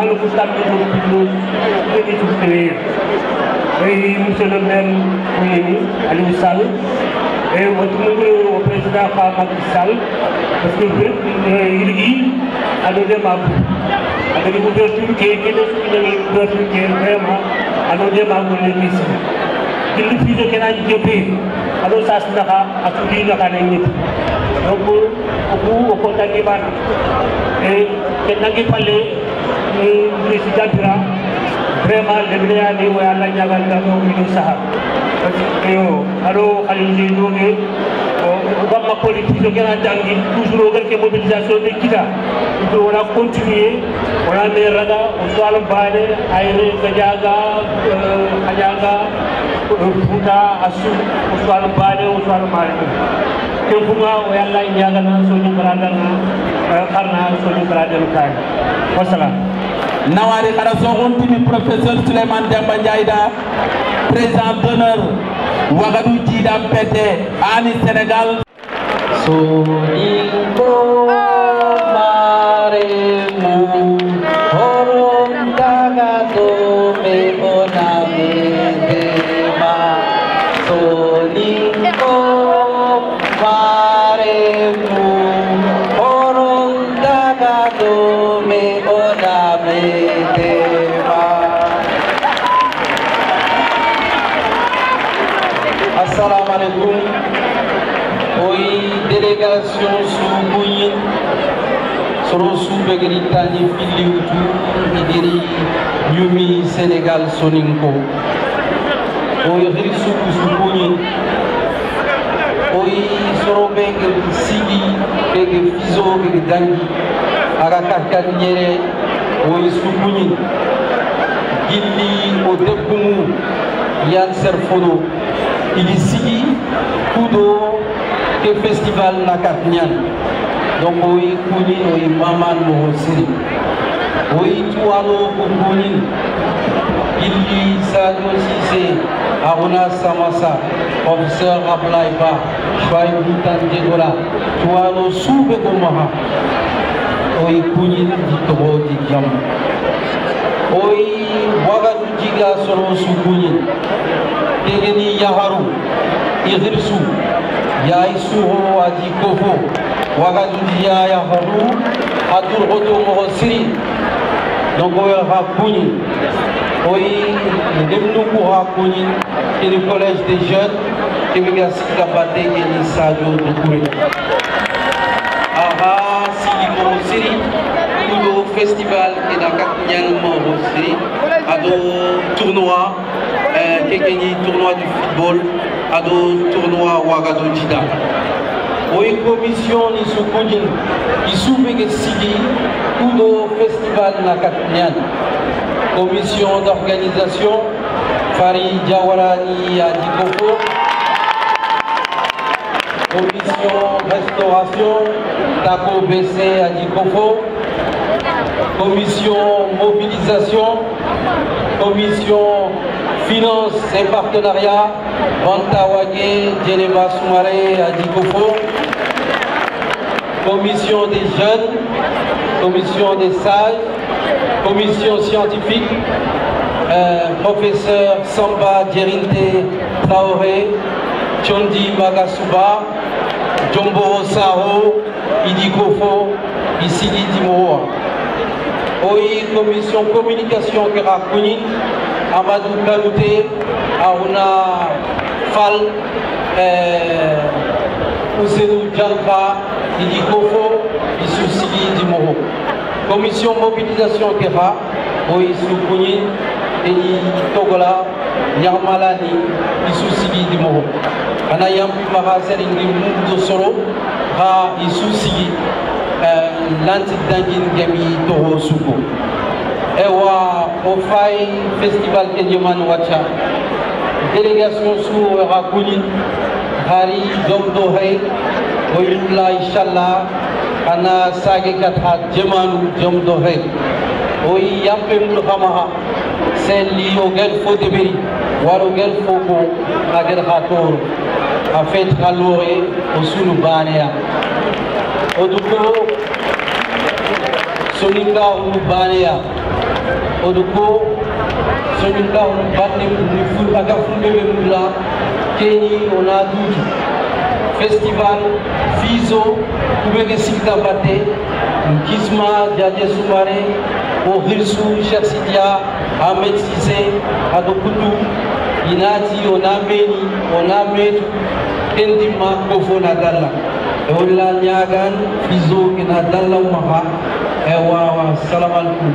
le constat de et monsieur le maire Aliou Sall et votre président Macky Sall parce que il a donné ma avec l'ouverture qui est vraiment a donné ma ici. Il fit de Kenya Diopé alors ça se n'a à tout dire la canne donc au contact qui va et Kenya qui parlait le président Bira vraiment le bien aller où Allah y a gardé au Sahara alors allez nous ma politique de Kenya toujours au mobilisation de Kita on a continué on a des radars on soit le Bade Aïré Kajaga Kajaga Futa Asu on soit le Bade on soit le Mali que vous m'avez où Allah y a gardé Soni Bradana Karna Soni Bradana Kai wassalam. Nawari Karason Timi professeur Suleiman Demba Ndiaïda président d'honneur Ouagadougou Djida Pété Ani Sénégal Soninko maremu horom tagato me oname dema Soninko maremu horom tagato me oname dema. Assalamu alaikum. Oui, délégation sous Bouyin, sous Begritani Filioutou, Idiri, Yumi, Sénégal, Soninko. Oui, Rissou sous Bouyin. Oui, Soro Beg Sigi, Beg Fizo, Beg Dangi, Arakakan Yere, oui, sous Bouyin. Gili, Odekumu, Yann Serfono, Ili Sigi, Kudo, le festival Nakatnian. Donc, oui, Kounin, oui, Maman Mohosiri. Oui, Touano, Kounin. Il Sadio Sissé, Aruna Samasa, professeur Ablaïba, Chouaï Boutan Djegola, Touano Soube Gomaha. Oui, Kounin, Ditoro, Didiam. Oui, Ouagadougou Djiga, Solo Soukounin. Tegeni Yaharu, Idrissou. Yaï Souro a dit Kofo, Ouagadougou Yaharu, Adoul Roto Mohosiri, donc on va Kouni, oui, Demnoukou Kouni, et le collège des jeunes, qui veut dire Sikabate et Nisadio de Kouré. Aha, Sili Mohosiri, Kudo Festival et la Katnian Mohosiri, Ado tournoi, Kekeni tournoi du football. Ado tournoi Ouagadougou Djida. Oui, commission ni Soukoudine, Issoubege Sigi, Kudo Festival Nakatnian. Commission d'organisation, Fari Diawarani Adikofo. Commission restauration, Tako BC Adikofo. Commission mobilisation, commission finance et partenariat, Bantawage, Djeneba Soumaré, Adikofo, commission des jeunes, commission des sages, commission scientifique, professeur Samba Djerinte Traoré, Tchondi Magasuba, Djombo Sao, Idikofo, Isidi Dimoa. Oui, commission communication Kerakouni, Amadou Kanouté, Aouna Fall, Ousenou Djanka, Idikofo, Issou Sigi Dimoro. Commission mobilisation Kera, oui, Soukouni, Eni Togola, Nyarmalani, Issou Sigi Dimoro. Anayam Mara Selingi Moundo Solo, Ra Issou Sigi. L'anti-dangin gami Toro Souko. Ewa Ofai Festival Kenyaman Wacha. Délégation sous Rakouni, Hari Jomdohe, Oyunla Inch'Allah, Ana Sage Katra, Djemanu Jomdohe. Oyi Yampé Moulhamaha, c'est l'Iogel Fodeberi, Warogel Fogo, Agel Hator, a fait Raloré, Osunu Banea. Oduko Soninka Ubanea Odoko, Sonika, on bat les foules, Agafou, Kenny, on a Doudou. Festival, Fizo, Koubeke Sikta Bate, Kisma, Diadje Soumaré, Orilsou, Cheikh Sidia, Ahmed Sissé, Adokoutou, Inati, on a Beni, on a Metu, Kendima, Kofo Nadalla. Et Ola Niagan, Fizo, Kenadalla Maha, Ewa, Salam alaikum.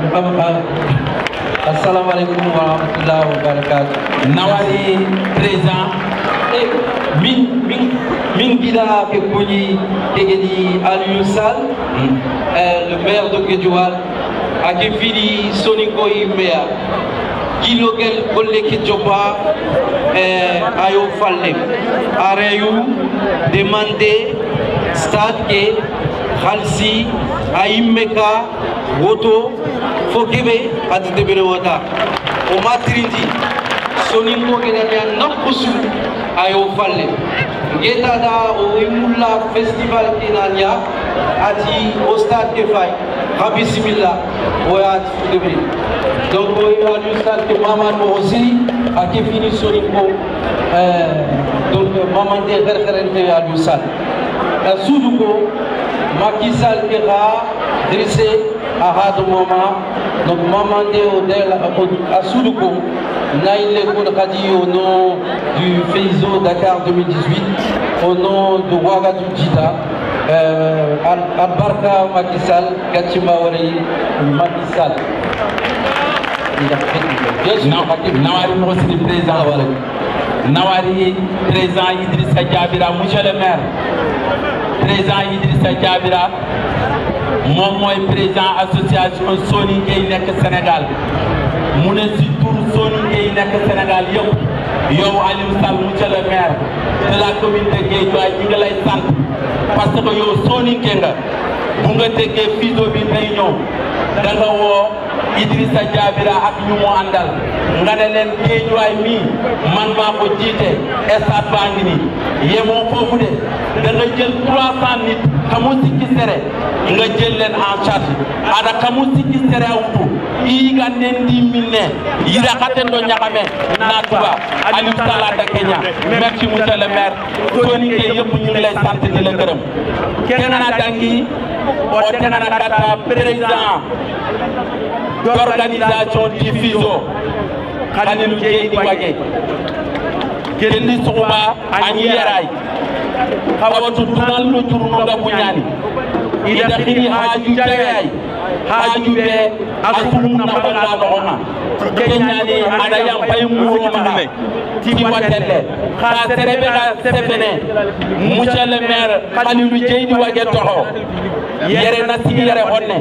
Assalamu alaikum wa rahmatullahi wa barakatuh. Nawari présent. Min Gila Kekoni Kegedi Aliou Sall, le maire de Guédioual, a Kefili Soniko Imea, Gilogel Golle Kedjoba, Ayo Falle, Arayou, demandé, Stade Ke, Khalsi, Aimeka, Woto, Fokebe, Aditebele Wada, Oma Trindi, Soniko Kedania Nakusu, Ayo Falle. Getada au Imoula Festival Kenania, Ati au stade Kefay, Rabi Sibilla, Oya Tifudebe. Donc, il y a du stade que Maman aussi a fini Soniko, donc Maman de Herkerente à du stade. Soudouko, Macky Sall Kera, dressé à Hadouama, donc Maman de Odel à Soudouko. Naïle Koudkadi au nom du FEISO Dakar 2018, au nom de Ouagadou Djida, Al-Barka Macky Sall, Gachima Wari Macky Sall. Nawari aussi présent. Nawari présent Idrissa Diabira, monsieur le maire. Présent Idrissa Diabira, moi président association Soni Gueye Sénégal. Mu ne si tur Soni Gueye nekk Sénégal yëpp yow Aliou Sall monsieur le maire de la commune de Guédiawaye ñi ngi lay sant parce que yow Soni Gueye nga bu nga déggee Fizo bi day ñëw da nga woo Idrissa Diabira ak ñu mu àndal nga ne leen Guédiawaye mii man maa ko jiite stade baa ngi nii yemoo foofu de da nga jël 300 nit kamu sikki sere nga jël leen en charge ada kamu sikki sere awutu iga nendi minne yira katendo nyakame natuba Aliou Sall da Kenya. Merci monsieur le maire Soni Gueye yëpp ñu ngi lay sant di la gërëm kenana dangi o tenana kata président d'organisation du Fizo Khalilou Dieydi Wagué kendi suba ani yaray khawatu tunal no turno ga bunyani ida khini haju jayay haju be asum na banga doma kenyani ada yang pay muro ma ti watelle kha serebe ga sebene monsieur le maire Khalilou Dieydi Wagué toho yere na ci yere honne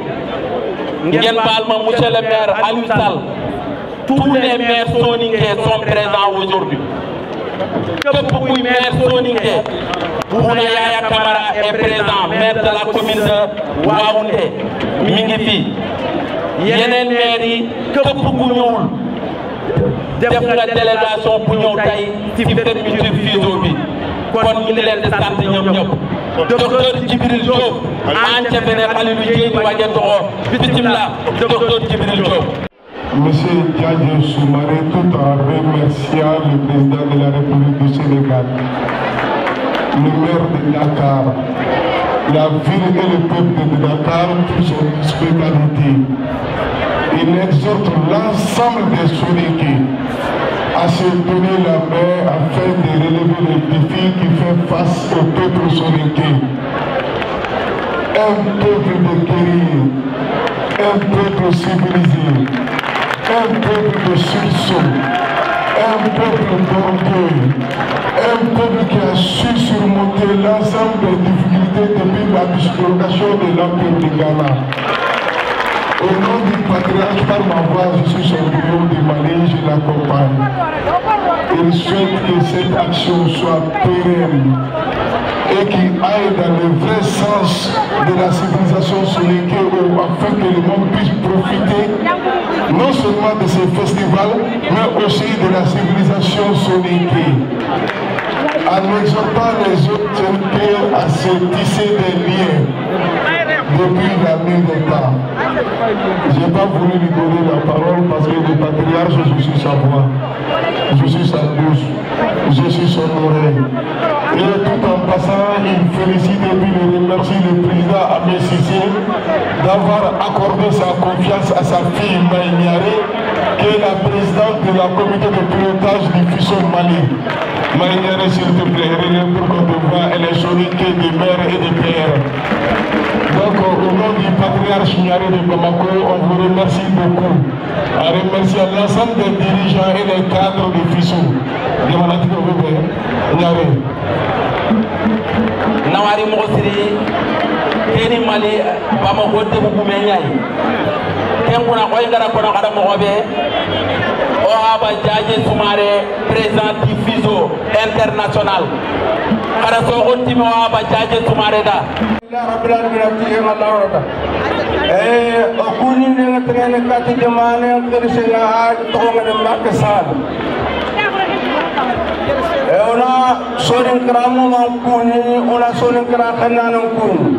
ngeen baal ma monsieur le maire Aliou Sall tous les maires soninké sont présents aujourd'hui. Que kuy maire soninké Bouna Yaya Camara est présent, maire de la commune de Waoundé mi ngi fi yeneen maire yi képp ku ñëwul def nga délégation bu ñëw tey ci fermeture Fizo bi kon ñu ngi leen di sant ñoom ñëpp docteur Djibril Diop Antefene Khalilou Dieydi Wagué toho bismillah docteur Djibril Diop. Monsieur Diadje Soumaré, tout en remerciant le président de la République du Sénégal, le maire de Dakar, la ville et le peuple de Dakar, pour son hospitalité. Il exhorte l'ensemble des Soninké à se donner la main afin de relever les défis qui font face au peuple Soninké. Un peuple de guerriers, un peuple civilisé, un peuple de sursaut, un peuple d'orgueil, un peuple qui a su surmonter l'ensemble des difficultés depuis la dislocation de l'Empire du Ghana. Au nom du patriarche, par ma voix, je suis son bureau du Mali, je l'accompagne. Il souhaite que cette action soit pérenne et qui aille dans le vrai sens de la civilisation soninké afin que le monde puisse profiter non seulement de ces festivals, mais aussi de la civilisation soninké. En exhortant les autres soninké à se tisser des liens depuis la nuit des temps. Je n'ai pas voulu lui donner la parole parce que le patriarche, je suis sa voix, je suis sa bouche, je suis son oreille. Et tout en passant, il félicite et puis il remercie le président Ahmed Cissé d'avoir accordé sa confiance à sa fille Maïniare, qui est la présidente de la comité de pilotage du FISO Mali. Maïniare, s'il te plaît, relève pour qu'on te voit, elle est soniquée des mères et des pères. Donc, au nom du patriarche Niaré de Bamako, on vous remercie beaucoup. On remercie l'ensemble des dirigeants et des cadres du FISO. Nawari Mosiri, Keni Mali, Bamako de Bukumenyai. Kenguna Koyagara Konakara Mobe, Oaba Jaje Sumare, président du FISO international. Karaso Otimo Oaba Jaje Sumare da. Okuni dengan tengah kati jemaah yang tersengat tolong dengan kesal. Ona soring keramu mangkuni, ona soring kerakan nangkuni.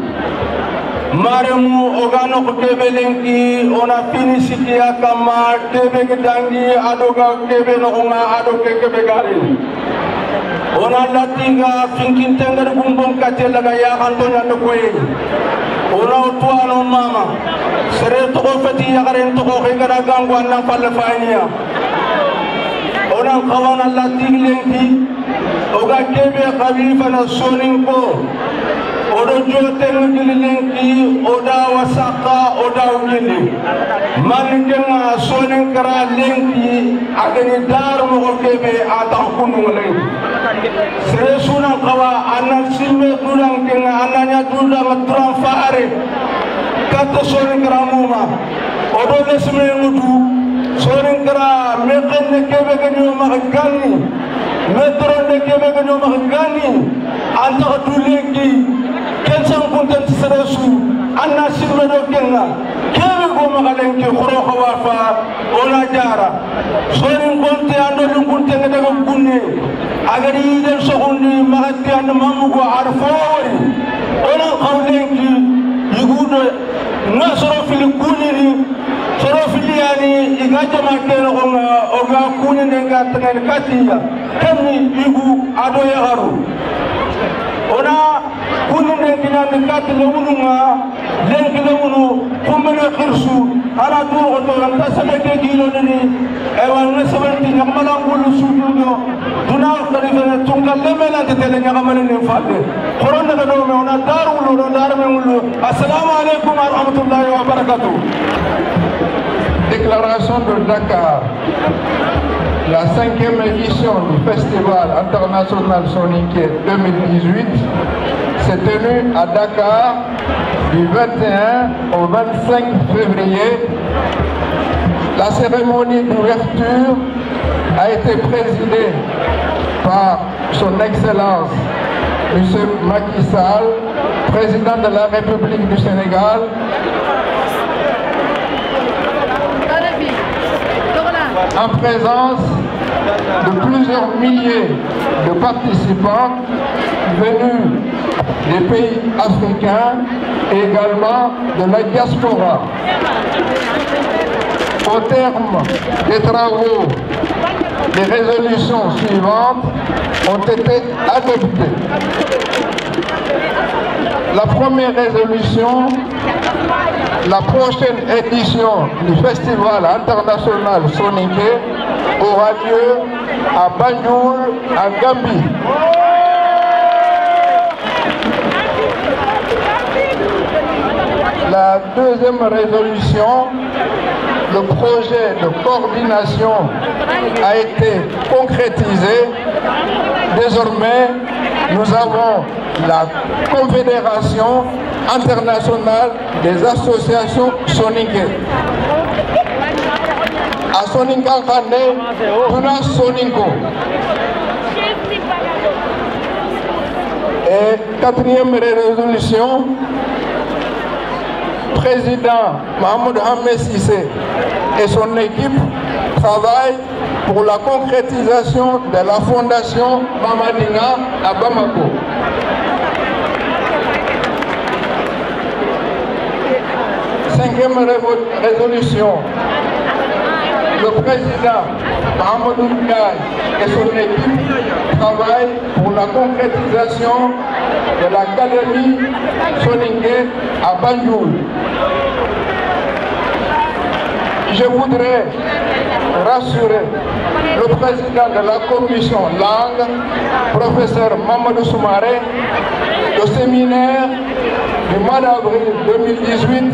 Maremu ogano kebe lengki, ona fini sikia kama kebe kedangi adoga kebe noonga adoke kebe garin. Ona latiga finkin tengger bumbong kacel laga ya kantonya nukui. Ona utuano mama, sere toko feti ya karen toko kegara gangguan nang palefainya. Ona kawan latig lengki, oga kebe kabifa na soning ko. Odo joteng lengki, oda wasaka, oda ugini. Manikenga soning kara lengki, agani dar mo kebe atang kunung lengki. Seresuna kawa anak silme durang kenga anaknya durang durang faare kata soring keramuma odo lesme ngudu soring kera meken ne kebe kenyo magani metro ne kebe kenyo magani anta duleki kensang kunten seresu anak silme do kenga kebe go magalenki khoro khawafa ona jara soring konte ando lungunte ngadaga kunne agar iden sohundi magati an mamugo arfori ona qawlenki yugudo nasoro fil kunini soro filiani igaja makeno oga kunini ngatngal katiya kemni yugu ado yaharu ona kunini kinan katle ununga lenkle unu kumene khirsu ala duro to anta sabeke gilo ni ewan nasabenti ngamala ngulu sudugo duna khalifa tungal lemela tetele ngamale ni fadde khorona ga do me ona daru lo dar me ngulu assalamu alaykum wa rahmatullahi wa barakatuh. Déclaration de Dakar. La 5e édition du Festival international Soninké 2018 s'est tenue à Dakar du 21 au 25 février. La cérémonie d'ouverture a été présidée par son Excellence M. Macky Sall, président de la République du Sénégal, en présence de plusieurs milliers de participants venus des pays africains et également de la diaspora. Au terme des travaux, les résolutions suivantes ont été adoptées. La première résolution, la prochaine édition du Festival international Soninké aura lieu à Banjul, en Gambie. La deuxième résolution, le projet de coordination a été concrétisé. Désormais, nous avons la Confédération internationale des associations Soninké. À Soninkan Kane, Tuna Soninko. Et quatrième résolution, président Mahmoud Ahmed Cissé et son équipe travaillent pour la concrétisation de la fondation Mamadinga à Bamako. 5e résolution, le président Mahamadou Ndiaye et son équipe travaillent pour la concrétisation de l'académie Soninké à Banjul. Je voudrais rassurer le président de la commission langue, professeur Mamadou Soumaré, le séminaire du mois d'avril 2018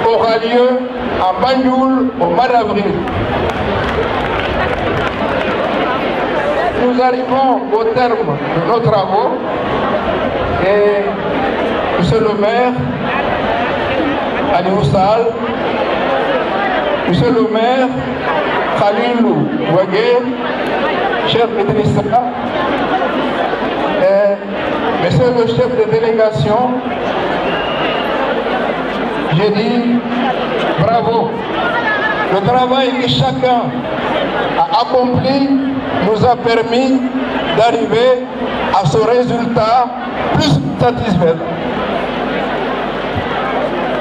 aura lieu à Banjul au mois d'avril. Nous arrivons au terme de nos travaux et monsieur le maire, Aliou Sall, monsieur le maire, Khalilou Ouagé, chef Idrissa, et monsieur le chef de délégation, j'ai dit bravo. Le travail que chacun a accompli nous a permis d'arriver à ce résultat plus satisfaisant.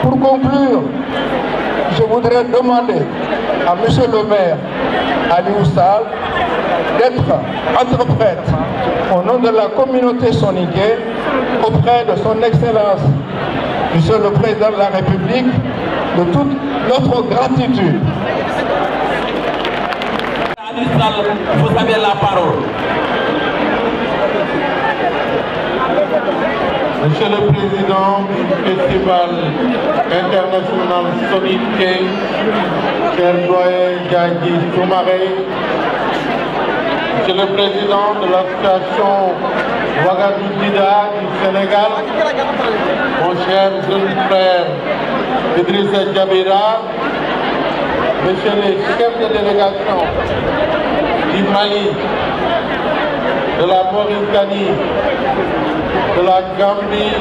Pour conclure, je voudrais demander à monsieur le maire Aliou Sall d'être interprète au nom de la communauté soninké auprès de son excellence, monsieur le président de la République, de toute notre gratitude. Aliou Sall, vous avez la parole. Monsieur le Président du Festival international Soninké, cher doyen Djadji Soumaré, Monsieur le Président de l'association Ouagadou Dida du Sénégal, mon cher jeune frère Idrissa Djabira, Monsieur les chefs de délégation du Mali, de la Mauritanie, de la Gambie,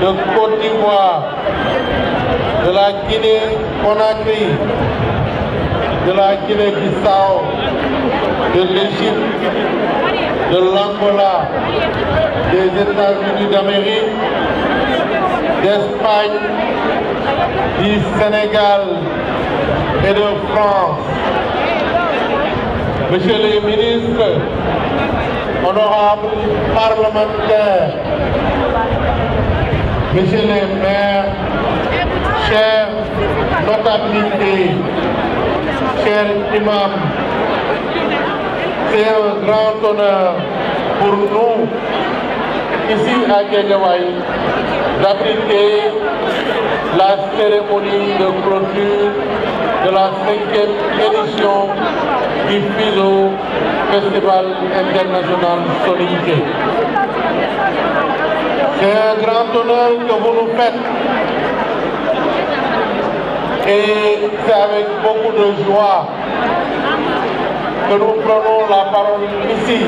de Côte d'Ivoire, de la Guinée-Conakry, de la Guinée-Bissau, de l'Égypte, de l'Angola, des États-Unis d'Amérique, d'Espagne, du Sénégal et de France. Monsieur les ministres, honorables parlementaires, messieurs les maires, chers notabilités, chers imams, c'est un grand honneur pour nous, ici à Guédiawaye, d'abriter la cérémonie de clôture de la 5e édition du FISO, Festival international Soninké. C'est un grand honneur que vous nous faites et c'est avec beaucoup de joie que nous prenons la parole ici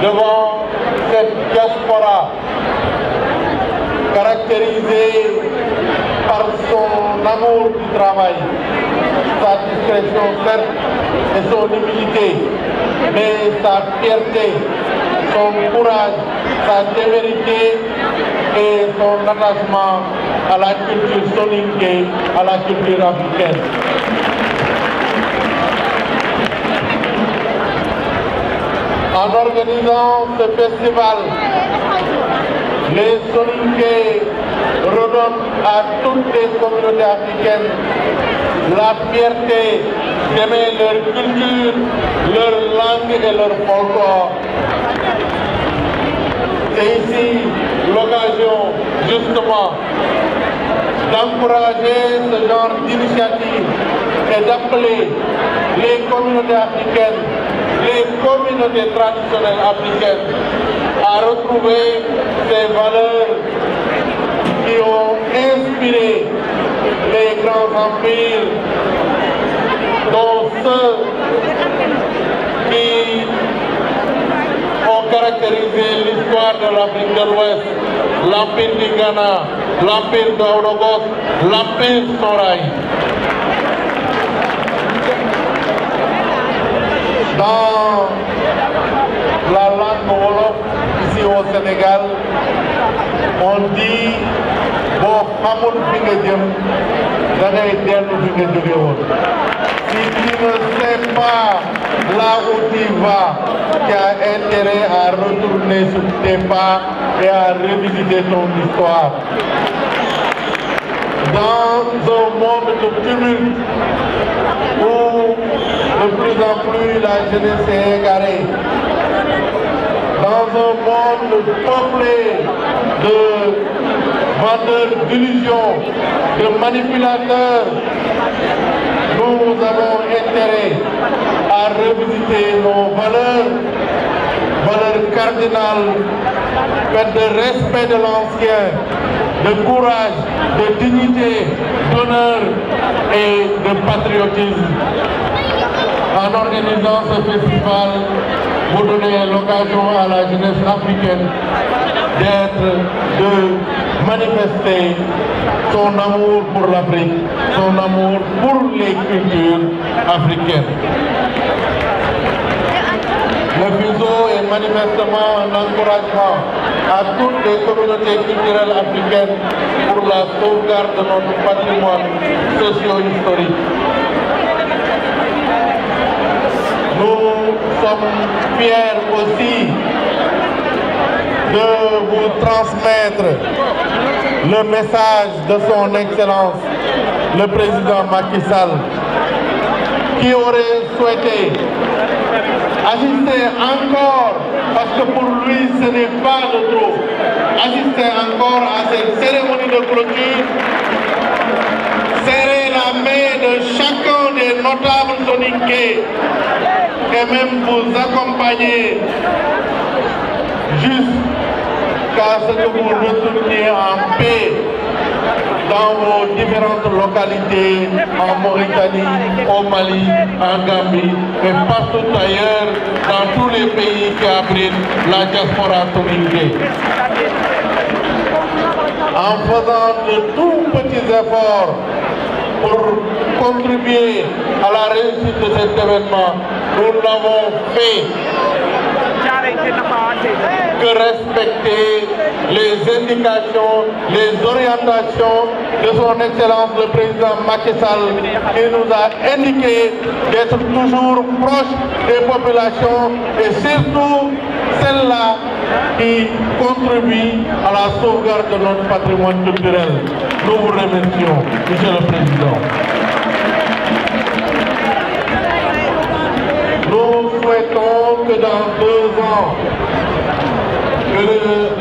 devant cette diaspora caractérisée par son amour du travail, sa discrétion certes et son humilité, mais sa fierté, son courage, sa témérité et son attachement à la culture soninké, à la culture africaine. En organisant ce festival, les soninké redonnent à toutes les communautés africaines la fierté d'aimer leur culture, leur langue et leur folklore. C'est ici l'occasion justement d'encourager ce genre d'initiative et d'appeler les communautés africaines, les communautés traditionnelles africaines à retrouver ces valeurs qui ont inspiré les grands empires, dont ceux qui ont caractérisé l'histoire de l'Afrique de l'Ouest, l'Empire du Ghana, l'Empire d'Orogos, l'Empire Soraï. Dans la langue wolof, ici au Sénégal, On dit, bon, Hamoun Fingedium, si tu ne sais pas là où tu vas, tu as intérêt à retourner sur tes pas et à revisiter ton histoire. Dans un monde de tumulte où de plus en plus la jeunesse est égarée, dans un monde peuplé de vendeurs d'illusions, de manipulateurs, nous avons intérêt à revisiter nos valeurs cardinales, faites de respect de l'ancien, de courage, de dignité, d'honneur et de patriotisme. En organisant ce festival, vous donnez l'occasion à la jeunesse africaine de manifester son amour pour l'Afrique, son amour pour les cultures africaines. Le fuseau est manifestement un encouragement à toutes les communautés culturelles africaines pour la sauvegarde de notre patrimoine socio-historique. Nous sommes fiers aussi de vous transmettre le message de son Excellence, le président Macky Sall, qui aurait souhaité assister encore, parce que pour lui ce n'est pas de trop, assister encore à cette cérémonie de clôture, serrer la main de chacun des notables soninké et même vous accompagner jusqu'à ce que vous retourniez en paix dans vos différentes localités, en Mauritanie, au Mali, en Gambie et partout ailleurs dans tous les pays qui abritent la diaspora soninké. En faisant de tout petits efforts pour contribuer à la réussite de cet événement, nous l'avons fait. Que respecter les indications, les orientations de son Excellence le président Macky Sall, qui nous a indiqué d'être toujours proche des populations et surtout celles-là qui contribuent à la sauvegarde de notre patrimoine culturel. Nous vous remercions, Monsieur le Président. Nous souhaitons que dans 2 ans, que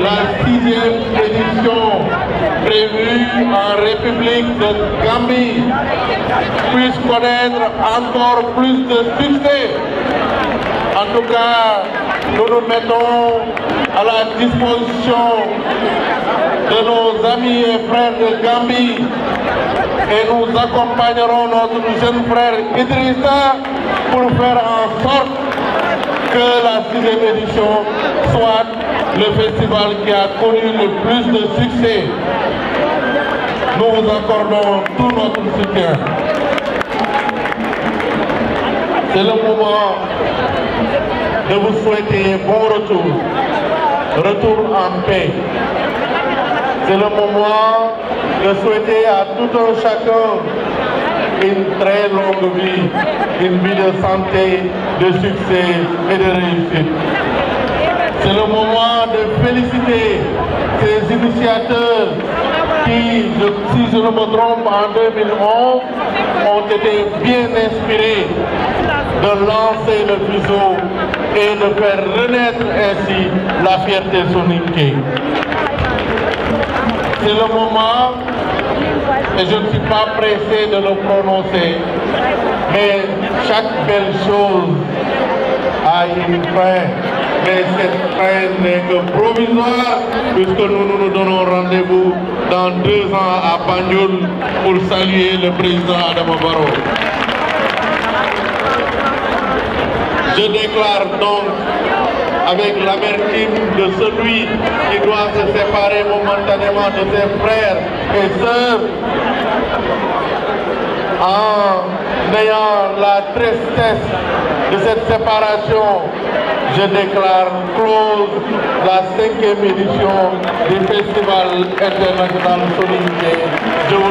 la 6e édition prévue en République de Gambie puisse connaître encore plus de succès. En tout cas, nous nous mettons à la disposition de nos amis et frères de Gambie et nous accompagnerons notre jeune frère Idrissa pour faire en sorte que la 6e édition soit le festival qui a connu le plus de succès. Nous vous accordons tout notre soutien. C'est le moment de vous souhaiter bon retour en paix. C'est le moment de souhaiter à tout un chacun une très longue vie, une vie de santé, de succès et de réussite. C'est le moment de féliciter ces initiateurs qui, si je ne me trompe, en 2011, ont été bien inspirés de lancer le fuseau et de faire renaître ainsi la fierté soninké. C'est le moment, et je ne suis pas pressé de le prononcer, mais chaque belle chose a une fin. Mais cette fin n'est que provisoire, puisque nous donnons rendez-vous dans 2 ans à Banjul pour saluer le président Adama Barrow. Je déclare donc, avec l'amertume de celui qui doit se séparer momentanément de ses frères et sœurs, en ayant la tristesse de cette séparation, je déclare close la 5e édition du Festival international Soninké.